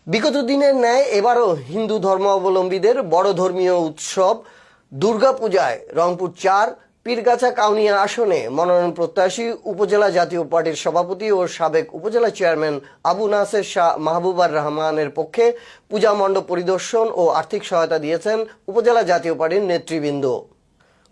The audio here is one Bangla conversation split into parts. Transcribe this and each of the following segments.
বিগত দিনের ন্যায় এবারও হিন্দু ধর্মাবলম্বীদের বড় ধর্মীয় উৎসব দুর্গাপূজায় রংপুর ৪ পীরগাছা কাউনিয়া আসনে মনোনয়ন প্রত্যাশী উপজেলা জাতীয় পার্টির সভাপতি ও সাবেক উপজেলা চেয়ারম্যান আবু নাসের শাহ মাহবুবার রহমানের পক্ষে পূজা মণ্ডপ পরিদর্শন ও আর্থিক সহায়তা দিয়েছেন উপজেলা জাতীয় পার্টির নেতৃবৃন্দ।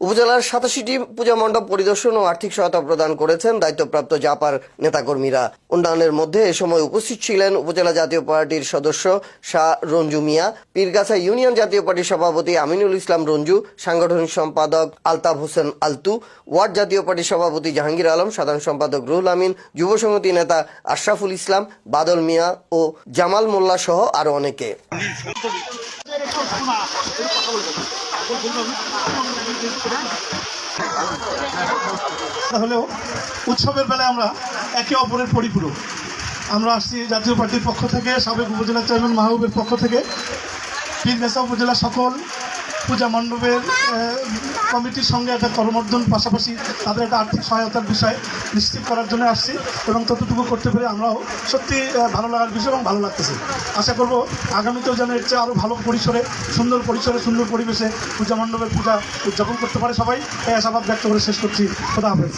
উপজেলার ৮৭টি পূজা মণ্ডপ পরিদর্শন ও আর্থিক সহায়তা প্রদান করেছেন দায়িত্বপ্রাপ্ত জাপার নেতাকর্মীরা। উন্নয়নের মধ্যে এ সময় উপস্থিত ছিলেন উপজেলা জাতীয় পার্টির সদস্য শাহ রঞ্জু মিয়া, পীরগাছা ইউনিয়ন জাতীয় পার্টির সভাপতি আমিনুল ইসলাম রঞ্জু, সাংগঠনিক সম্পাদক আলতাফ হোসেন আলতু, ওয়ার্ড জাতীয় পার্টির সভাপতি জাহাঙ্গীর আলম, সাধারণ সম্পাদক রুহুল আমিন, যুব সংহতি নেতা আশরাফুল ইসলাম, বাদল মিয়া ও জামাল মোল্লা সহ আরো অনেকে। হলেও উৎসবের বেলায় আমরা একে অপরের পরিপূরক। আমরা আসছি জাতীয় পার্টির পক্ষ থেকে, সাবেক উপজেলা চেয়ারম্যান মাহবুবের পক্ষ থেকে পীরগাছা উপজেলা সকল পূজা মণ্ডপের কমিটির সঙ্গে একটা করমর্দন, পাশাপাশি তাদের একটা আর্থিক সহায়তার বিষয় নিশ্চিত করার জন্য আসছি এবং ততটুকু করতে পেরে আমরাও সত্যি ভালো লাগার বিষয় এবং ভালো লাগতেছে। আশা করব আগামীতেও যেন এর চেয়ে আরও ভালো পরিসরে, সুন্দর পরিবেশে পূজা মণ্ডপের পূজা উদযাপন করতে পারে সবাই। এই আশাবাদ ব্যক্ত করে শেষ করছি। খোদা হাফেজ।